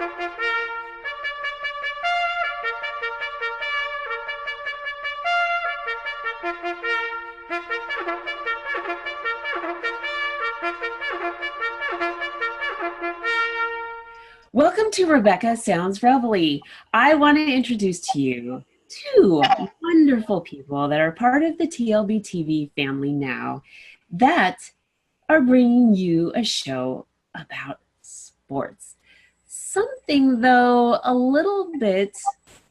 Welcome to Rebecca Sounds Reveille. I want to introduce to you two wonderful people that are part of the TLBTV family now that are bringing you a show about sports. Something, though, a little bit,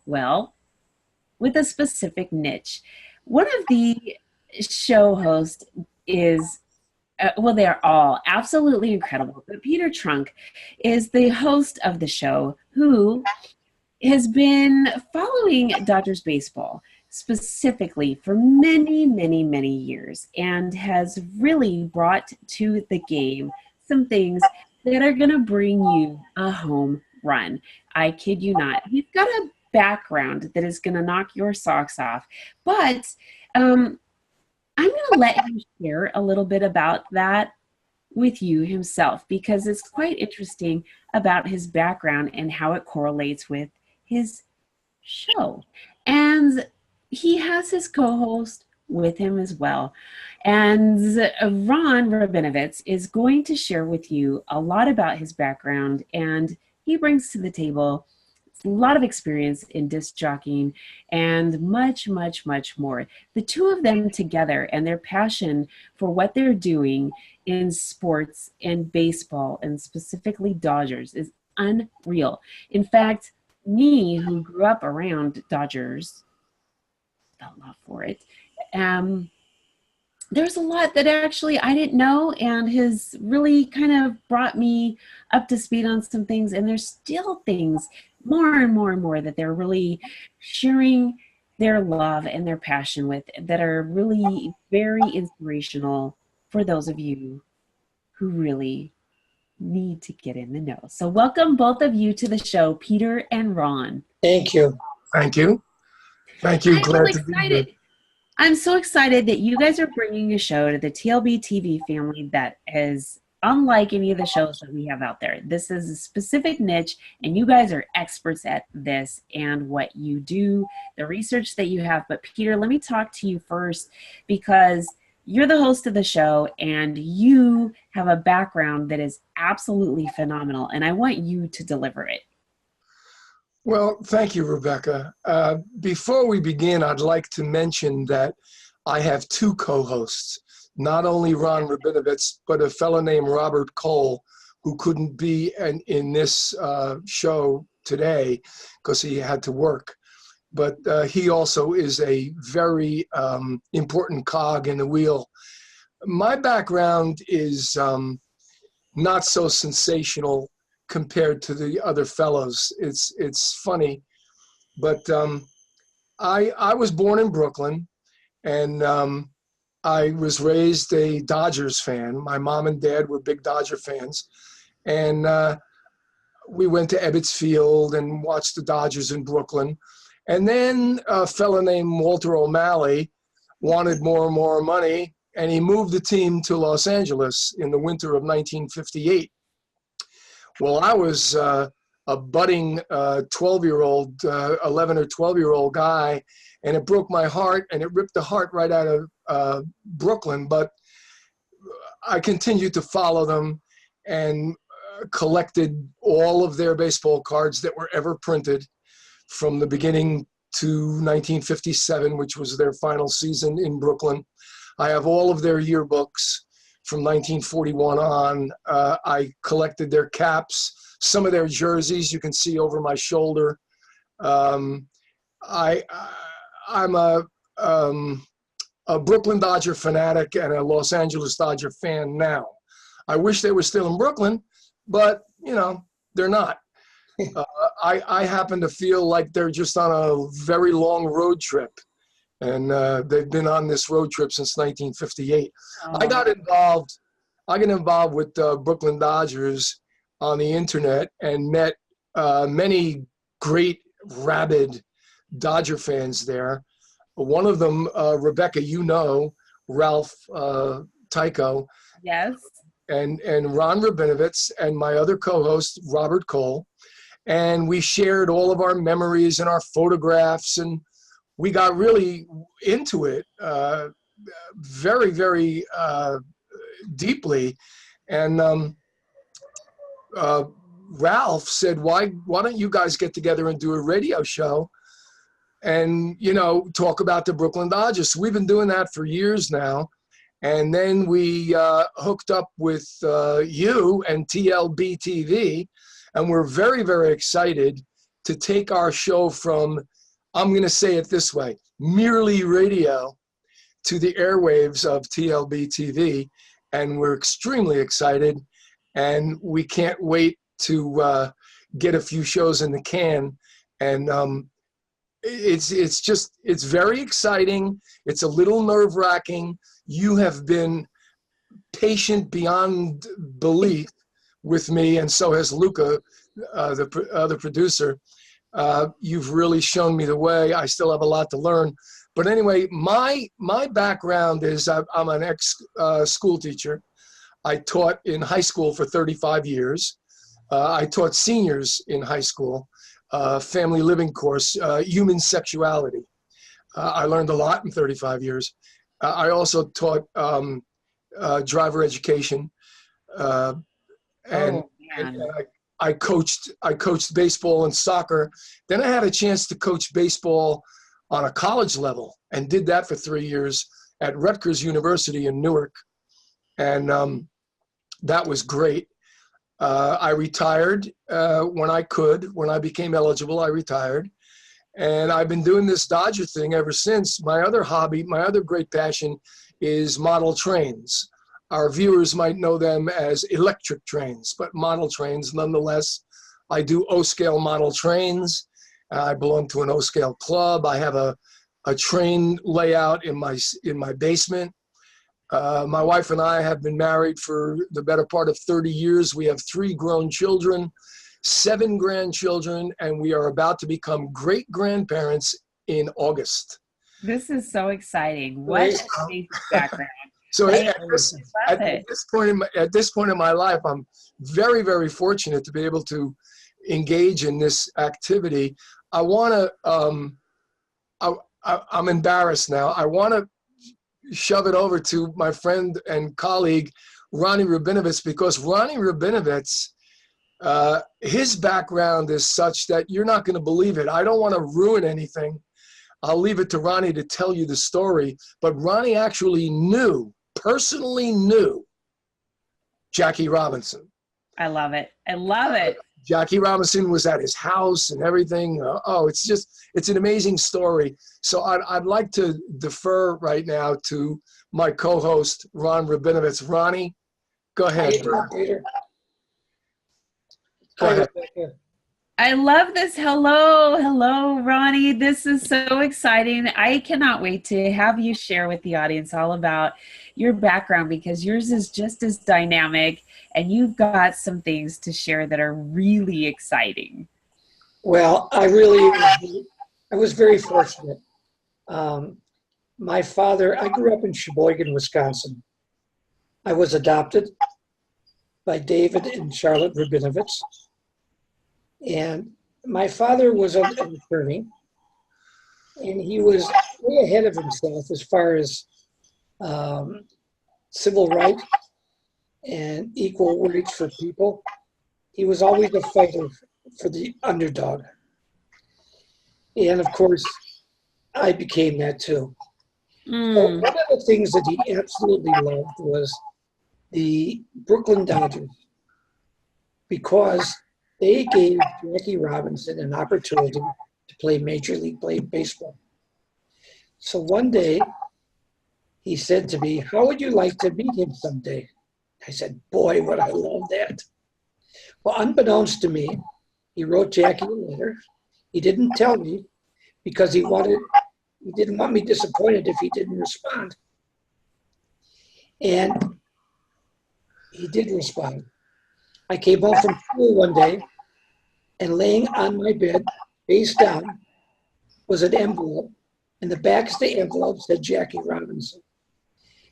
well, with a specific niche. One of the show hosts is well, they are all absolutely incredible. But Peter Trunk is the host of the show who has been following Dodgers baseball specifically for many, many, many years and has really brought to the game some things that are going to bring you a home run. I kid you not. He's got a background that is going to knock your socks off. But I'm going to let him share a little bit about that with you himself, because it's quite interesting about his background and how it correlates with his show. And he has his co-host with him as well. And Ron Rabinovitz is going to share with you a lot about his background, and he brings to the table a lot of experience in disc jockeying and much, much, much more. The two of them together and their passion for what they're doing in sports and baseball, and specifically Dodgers, is unreal. In fact, me, who grew up around Dodgers, felt love for it. There's a lot that actually I didn't know, and has really kind of brought me up to speed on some things. And there's still things more and more and more that they're really sharing their love and their passion with, that are really very inspirational for those of you who really need to get in the know. So welcome both of you to the show, Peter and Ron. Thank you. Thank you. Thank you. I'm Glad so to be excited. here. I'm so excited that you guys are bringing a show to the TLB TV family that is unlike any of the shows that we have out there. This is a specific niche, and you guys are experts at this and what you do, the research that you have. But Peter, let me talk to you first, because you're the host of the show and you have a background that is absolutely phenomenal, and I want you to deliver it. Well, thank you, Rebecca. Before we begin, I'd like to mention that I have two co-hosts, not only Ron Rabinovitz, but a fellow named Robert Cole, who couldn't be in this show today because he had to work. But he also is a very important cog in the wheel. My background is not so sensational compared to the other fellows. It's funny, but I was born in Brooklyn, and I was raised a Dodgers fan. My mom and dad were big Dodger fans, and we went to Ebbets Field and watched the Dodgers in Brooklyn. And then a fellow named Walter O'Malley wanted more and more money, and he moved the team to Los Angeles in the winter of 1958. Well, I was a budding 12-year-old, 11 or 12-year-old guy, and it broke my heart, and it ripped the heart right out of Brooklyn. But I continued to follow them and collected all of their baseball cards that were ever printed from the beginning to 1957, which was their final season in Brooklyn. I have all of their yearbooks from 1941 on. I collected their caps, some of their jerseys you can see over my shoulder. I'm a Brooklyn Dodger fanatic and a Los Angeles Dodger fan now. I wish they were still in Brooklyn, but you know, they're not. I happen to feel like they're just on a very long road trip, and they've been on this road trip since 1958. I got involved with Brooklyn Dodgers on the internet and met many great rabid Dodger fans there. One of them, Rebecca, you know, Ralph Tycho. Yes. And Ron Rabinovitz, and my other co-host, Robert Cole. and we shared all of our memories and our photographs, and we got really into it very, very deeply. And Ralph said, why don't you guys get together and do a radio show and, you know, talk about the Brooklyn Dodgers? So we've been doing that for years now. And then we hooked up with you and TLBTV, and we're very, very excited to take our show from, I'm going to say it this way, merely radio to the airwaves of TLBTV. And we're extremely excited, and we can't wait to get a few shows in the can. And it's very exciting. It's a little nerve-wracking. You have been patient beyond belief with me, and so has Luca, the other producer. You've really shown me the way. I still have a lot to learn. But anyway, my background is I'm an ex-school teacher. I taught in high school for 35 years. I taught seniors in high school, family living course, human sexuality. I learned a lot in 35 years. I also taught driver education, and I coached baseball and soccer. Then I had a chance to coach baseball on a college level, and did that for 3 years at Rutgers University in Newark, and that was great. I retired when I could. When I became eligible, I retired. And I've been doing this Dodger thing ever since. My other hobby, my other great passion is model trains. Our viewers might know them as electric trains, but model trains nonetheless. I do O-scale model trains. I belong to an O-scale club. I have a train layout in my basement. My wife and I have been married for the better part of 30 years. We have 3 grown children, 7 grandchildren, and we are about to become great-grandparents in August. This is so exciting. What a amazing background. So at this point in my life, I'm very, very fortunate to be able to engage in this activity. I want to, I'm embarrassed now. I want to shove it over to my friend and colleague, Ronnie Rabinovitz, because Ronnie Rabinovitz, his background is such that you're not going to believe it. I don't want to ruin anything. I'll leave it to Ronnie to tell you the story. But Ronnie actually personally knew Jackie Robinson. I love it. I love it. Jackie Robinson was at his house and everything. It's an amazing story. So I'd like to defer right now to my co-host, Ron Rabinovitz. Ronnie, go ahead. Go ahead. I love this. Hello, Ronnie. This is so exciting. I cannot wait to have you share with the audience all about your background, because yours is just as dynamic, and you've got some things to share that are really exciting. Well, I was very fortunate. My father, I grew up in Sheboygan, Wisconsin. I was adopted by David and Charlotte Rabinovitz. And my father was an attorney, and he was way ahead of himself as far as civil rights and equal rights for people. He was always a fighter for the underdog. And of course, I became that too. So one of the things that he absolutely loved was the Brooklyn Dodgers, because they gave Jackie Robinson an opportunity to play Major League Baseball. So one day, he said to me, "How would you like to meet him someday?" I said, "Boy, would I love that." Well, unbeknownst to me, he wrote Jackie a letter. He didn't tell me because he didn't want me disappointed if he didn't respond. And he did respond. I came home from school one day, and laying on my bed, face down, was an envelope. And the back of the envelope said Jackie Robinson.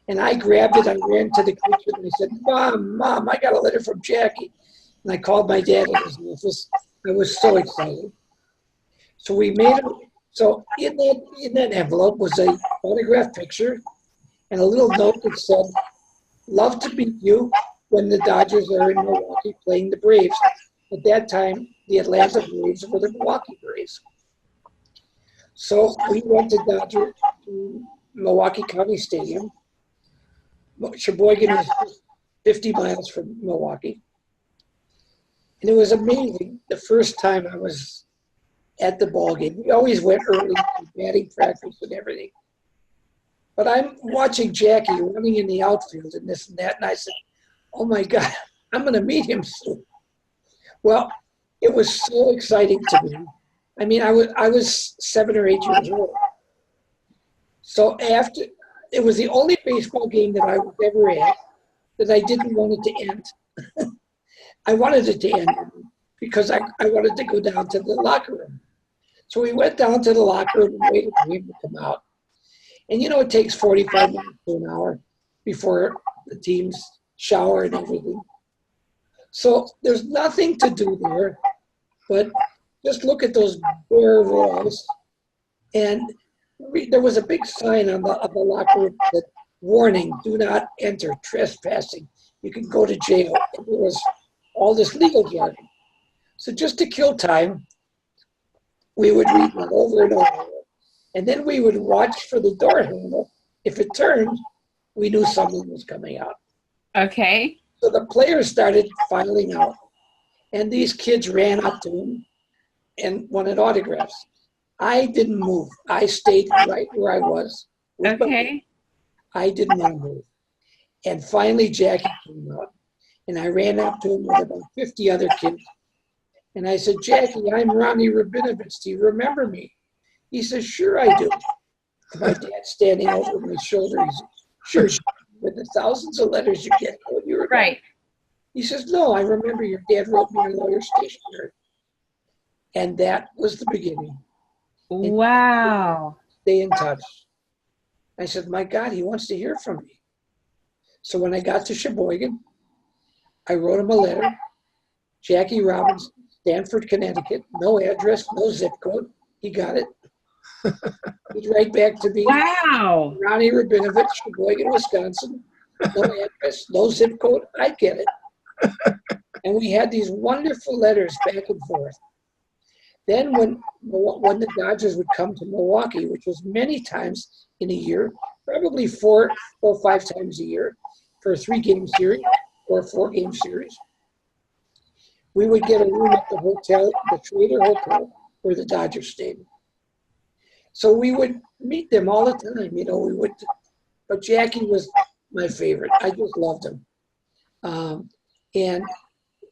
And I grabbed it, I ran to the kitchen, and I said, Mom, I got a letter from Jackie. And I called my dad in his office, I was so excited. So we made it. So in that envelope was a photograph picture and a little note that said, "Love to meet you when the Dodgers are in Milwaukee playing the Braves." At that time, the Atlanta Braves were the Milwaukee Braves. So we went to Milwaukee County Stadium. Sheboygan is 50 miles from Milwaukee. And it was amazing the first time I was at the ball game. We always went early to batting practice and everything. But I'm watching Jackie running in the outfield and this and that, and I said, "Oh my God, I'm going to meet him soon." Well, it was so exciting to me. I mean, I was 7 or 8 years old. So it was the only baseball game that I was ever at that I didn't want it to end. I wanted it to end because I wanted to go down to the locker room. So we went down to the locker room and waited for him to come out. And you know, it takes 45 minutes to an hour before the teams shower and everything. So there's nothing to do there, but just look at those bare walls. And there was a big sign on the locker room that, "Warning, do not enter, trespassing. You can go to jail." And there was all this legal jargon. So just to kill time, we would read that over and over. And then we would watch for the door handle. If it turned, we knew someone was coming out. Okay. So the players started filing out. And these kids ran up to him and wanted autographs. I didn't move. I stayed right where I was. Okay. I didn't want to move. And finally, Jackie came out. And I ran up to him with about 50 other kids. And I said, "Jackie, I'm Ronnie Rabinovitz. Do you remember me?" He says, "Sure I do." My dad's standing over my shoulder. He says, "Sure, with the thousands of letters you get when you were Right. He says, "No, I remember your dad wrote me a lawyer stationery." And that was the beginning. Wow. Stay in touch. I said, "My God, he wants to hear from me." So when I got to Sheboygan, I wrote him a letter. Jackie Robinson, Stanford, Connecticut. No address, no zip code. He got it. He'd write back to me. Wow. Ronnie Rabinovitz, Sheboygan, Wisconsin. No address, no zip code. I get it. And we had these wonderful letters back and forth. Then when the Dodgers would come to Milwaukee, which was many times in a year, probably 4 or 5 times a year for a 3-game series or a 4-game series, we would get a room at the hotel, the Trader Hotel, where the Dodgers stayed. So we would meet them all the time, you know. But Jackie was my favorite. I just loved him. And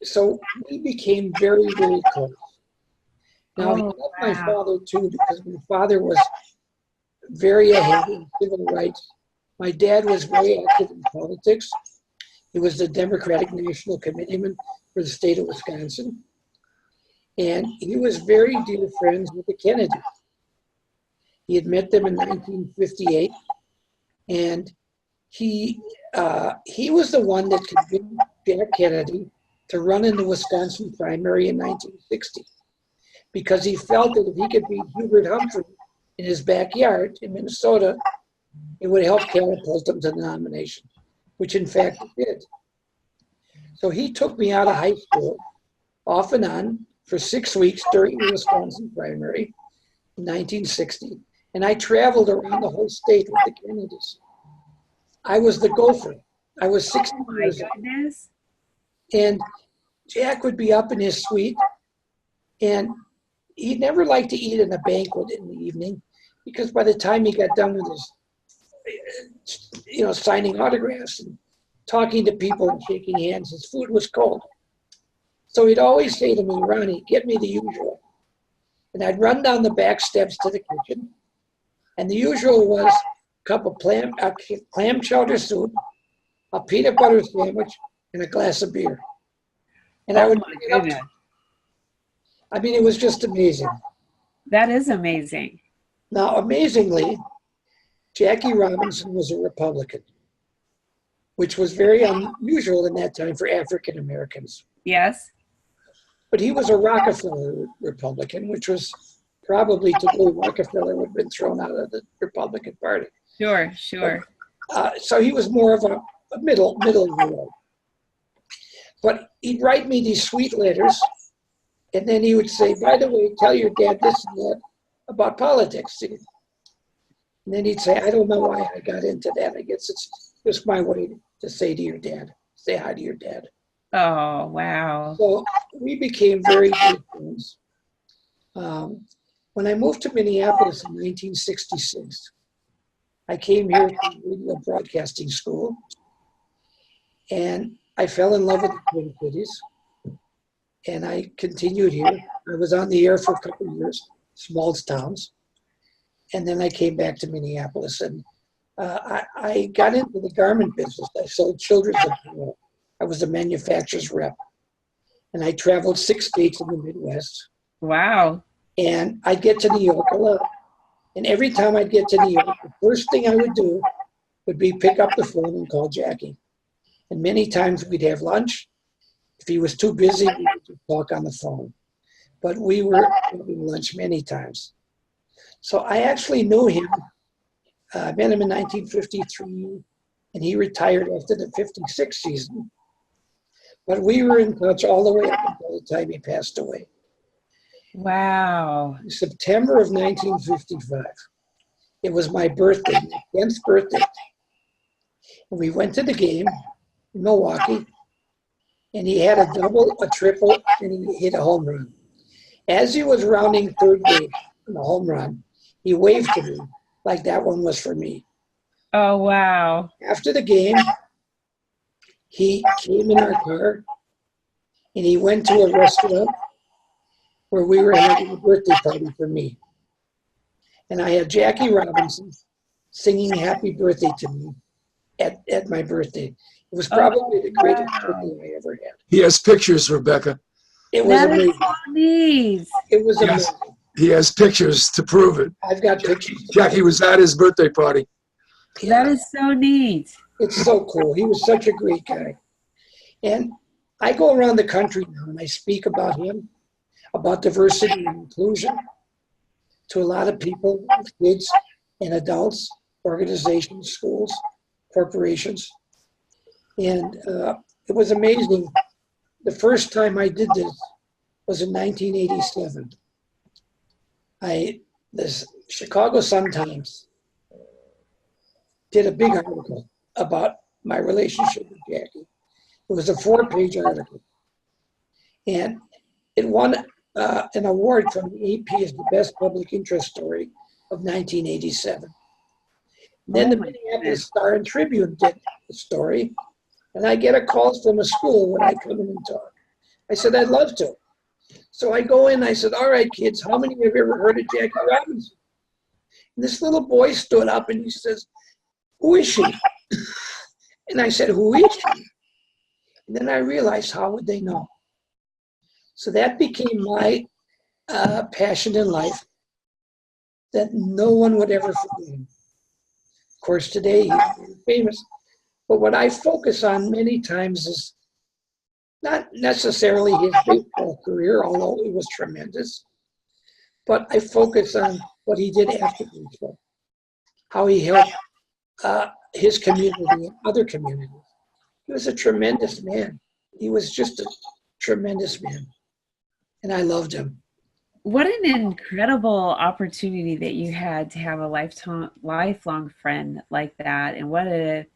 so we became very, very close. Now, he loved my father too, because my father was very ahead in civil rights. My dad was very active in politics. He was the Democratic National Committeeman for the state of Wisconsin. And he was very dear friends with the Kennedys. He had met them in 1958. And he was the one that convinced Jack Kennedy to run in the Wisconsin primary in 1960, because he felt that if he could beat Hubert Humphrey in his backyard in Minnesota, it would help catapult him to the nomination, which in fact it did. So he took me out of high school off and on for 6 weeks during the Wisconsin primary in 1960, and I traveled around the whole state with the Kennedys. I was the gopher. I was 16 years old. And Jack would be up in his suite, and he never liked to eat in a banquet in the evening, because by the time he got done with his, signing autographs and talking to people and shaking hands, his food was cold. So he'd always say to me, "Ronnie, get me the usual." And I'd run down the back steps to the kitchen, and the usual was a cup of clam chowder soup, a peanut butter sandwich, and a glass of beer. And I would bring it up to him. I mean, it was just amazing. That is amazing. Now, amazingly, Jackie Robinson was a Republican, which was very unusual in that time for African Americans. Yes. But he was a Rockefeller Republican, which was probably today Rockefeller would have been thrown out of the Republican Party. Sure, sure. So he was more of a middle of the road. But he'd write me these sweet letters, and then he would say, by the way, tell your dad this and that about politics. And then he'd say, I don't know why I got into that. I guess it's just my way to say to your dad, say hi to your dad. Oh, wow. So we became very good friends. When I moved to Minneapolis in 1966, I came here to radio broadcasting school, and I fell in love with the Twin Cities, and I continued here. I was on the air for a couple of years, small towns, and then I came back to Minneapolis, and I got into the garment business. I sold children's apparel. I was a manufacturer's rep, and I traveled 6 states in the Midwest. Wow. And I'd get to New York a lot. And every time I'd get to New York, the first thing I would do would be pick up the phone and call Jackie. And many times we'd have lunch. If he was too busy, we would just talk on the phone. But we were having lunch many times. So I actually knew him. I met him in 1953, and he retired after the 56 season. But we were in touch all the way up until the time he passed away. Wow. In September of 1955. It was my birthday, my 10th birthday. And we went to the game in Milwaukee, and he had a double, a triple, and he hit a home run. As he was rounding third base in the home run, he waved to me like that one was for me. Oh, wow. After the game, he came in our car, and he went to a restaurant where we were having a birthday party for me. And I had Jackie Robinson singing happy birthday to me at my birthday. It was probably the greatest birthday I ever had. He has pictures, Rebecca. It was amazing. So neat. It was amazing. He has pictures to prove it. I've got pictures. Jackie was at his birthday party. Yeah, That is so neat. it's so cool. He was such a great guy. And I go around the country now and I speak about him, about diversity and inclusion to a lot of people, kids and adults, organizations, schools, corporations. And it was amazing. The first time I did this was in 1987. The Chicago Sun-Times did a big article about my relationship with Jackie. It was a 4-page article. And it won an award from the AP as the best public interest story of 1987. Then the Minneapolis Star and Tribune did the story, and I get a call from a school when I come in and talk. I said, I'd love to. So I go in, I said, all right, kids, how many have ever heard of Jackie Robinson? And this little boy stood up and he says, who is she? And I said, who is she? And then I realized, how would they know? So that became my passion in life, that no one would ever forget him. Of course, today he's very famous. But what I focus on many times is not necessarily his baseball career, although it was tremendous, but I focus on what he did after baseball, how he helped his community and other communities. He was a tremendous man. He was just a tremendous man, and I loved him. What an incredible opportunity that you had to have a lifelong friend like that, and what a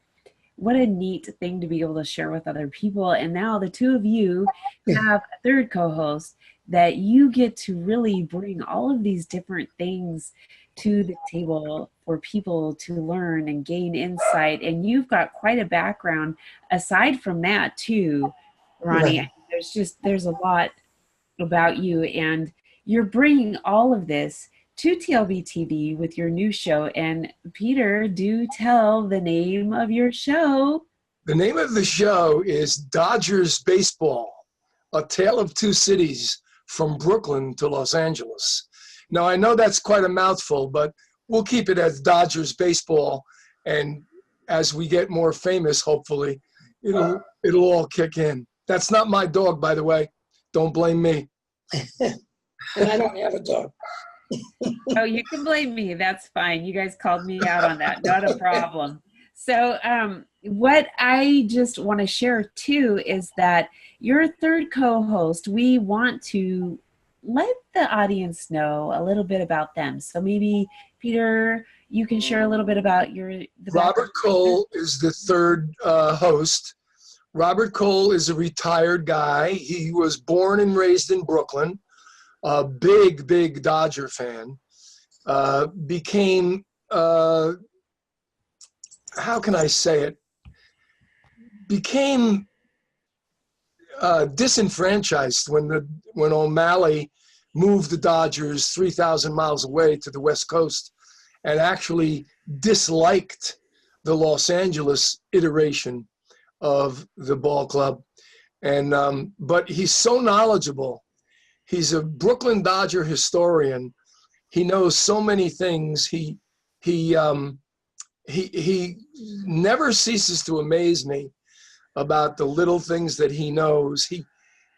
neat thing to be able to share with other people. And now the two of you have a third co-host that you get to really bring all of these different things to the table for people to learn and gain insight. And you've got quite a background aside from that too, Ronnie. Right. There's a lot about you, and you're bringing all of this to TLB TV with your new show. And Peter, do tell the name of your show. The name of the show is Dodgers Baseball, A Tale of Two Cities from Brooklyn to Los Angeles. Now, I know that's quite a mouthful, but we'll keep it as Dodgers Baseball. And as we get more famous, hopefully, it'll all kick in. That's not my dog, by the way. Don't blame me. And I don't have a dog. Oh, you can blame me. That's fine. You guys called me out on that. Not a problem. So what I just want to share too is that your third co-host, we want to let the audience know a little bit about them. So maybe, Peter, you can share a little bit about Robert Cole is the third host. Robert Cole is a retired guy. He was born and raised in Brooklyn, a big Dodger fan. Became, how can I say it? Became disenfranchised when O'Malley moved the Dodgers 3,000 miles away to the West Coast, and actually disliked the Los Angeles iteration of the ball club. And but he's so knowledgeable. He's a Brooklyn Dodger historian. He knows so many things. He never ceases to amaze me about the little things that he knows.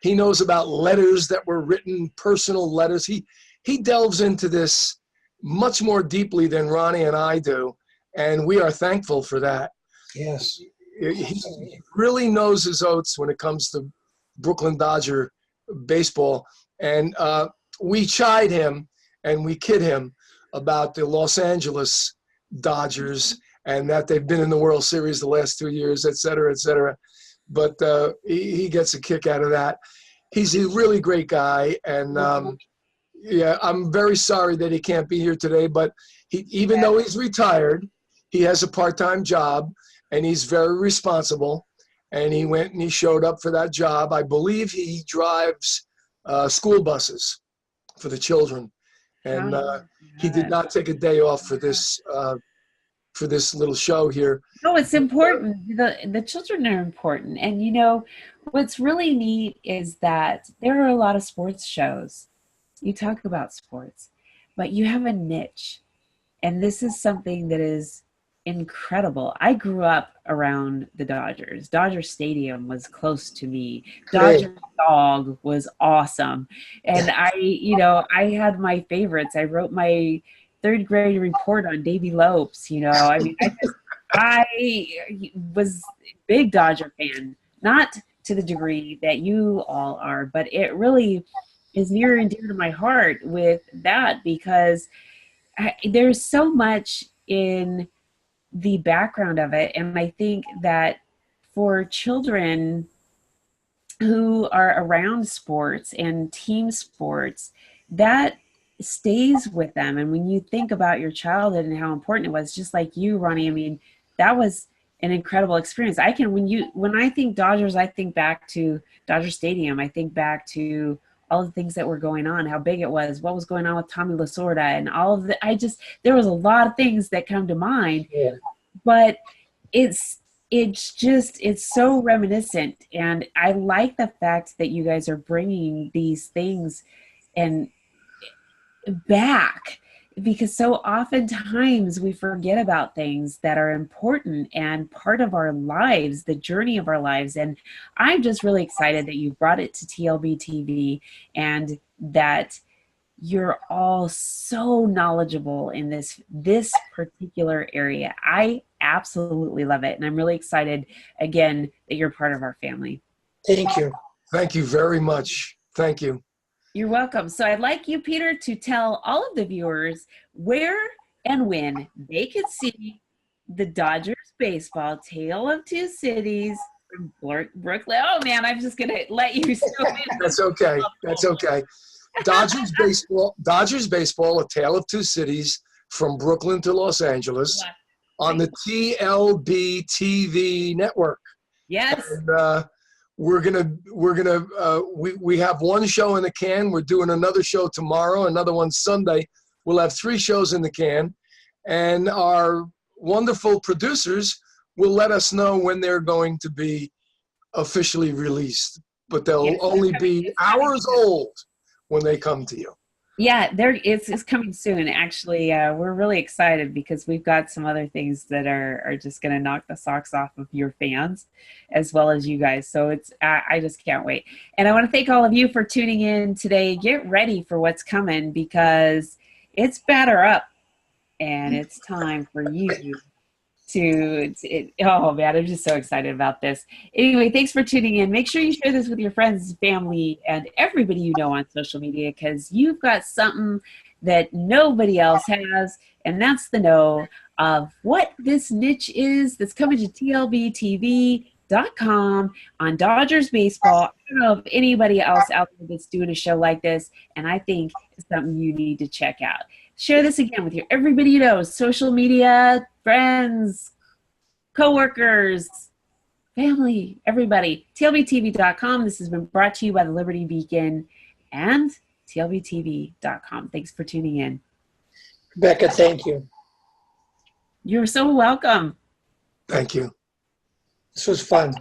He knows about letters that were written, personal letters. He delves into this much more deeply than Ronnie and I do, and we are thankful for that. Yes. He really knows his oats when it comes to Brooklyn Dodger baseball. And we chide him and we kid him about the Los Angeles Dodgers and that they've been in the World Series the last 2 years, et cetera, et cetera. But he gets a kick out of that. He's a really great guy. And yeah, I'm very sorry that he can't be here today, but even though he's retired, he has a part-time job and he's very responsible. And he went and he showed up for that job. I believe he drives school buses for the children. And he did not take a day off for this little show here. No, it's important. The children are important. And you know, what's really neat is that there are a lot of sports shows. You talk about sports, but you have a niche. And this is something that is incredible. I grew up around the Dodgers. Dodger Stadium was close to me. Dodger Dog was awesome. And I had my favorites. I wrote my third grade report on Davy Lopes. I mean, I was a big Dodger fan, not to the degree that you all are, but it really is near and dear to my heart with that, because there's so much in the background of it. And I think that for children who are around sports and team sports, that stays with them. And when you think about your childhood and how important it was, just like you, Ronnie, I mean, that was an incredible experience. When I think Dodgers, I think back to Dodger Stadium. I think back to all the things that were going on, how big it was, what was going on with Tommy Lasorda, and all of there was a lot of things that come to mind. Yeah. But it's so reminiscent, and I like the fact that you guys are bringing these things and back, because so oftentimes we forget about things that are important and part of our lives, the journey of our lives. And I'm just really excited that you brought it to TLB TV and that you're all so knowledgeable in this particular area. I absolutely love it. And I'm really excited, again, that you're part of our family. Thank you. Thank you very much. Thank you. You're welcome. So I'd like you, Peter, to tell all of the viewers where and when they can see the Dodgers baseball Tale of Two Cities from Brooklyn. Oh man, I'm just gonna let you. That's okay. That's okay. Dodgers baseball, A Tale of Two Cities from Brooklyn to Los Angeles on the TLB TV network. Yes. And, we have one show in the can. We're doing another show tomorrow, another one Sunday. We'll have 3 shows in the can, and our wonderful producers will let us know when they're going to be officially released, but they'll only be hours old when they come to you. Yeah, it's coming soon. Actually, we're really excited because we've got some other things that are just going to knock the socks off of your fans, as well as you guys. So I just can't wait. And I want to thank all of you for tuning in today. Get ready for what's coming because it's batter up, and it's time for you oh man, I'm just so excited about this. Anyway, thanks for tuning in. Make sure you share this with your friends, family, and everybody you know on social media because you've got something that nobody else has, and that's the know of what this niche is that's coming to TLBTV.com on Dodgers baseball. I don't know of anybody else out there that's doing a show like this, and I think it's something you need to check out. Share this again with everybody you know, social media, friends, coworkers, family, everybody. TLBTV.com. This has been brought to you by the Liberty Beacon and TLBTV.com. Thanks for tuning in. Rebecca, thank you. You're so welcome. Thank you. This was fun.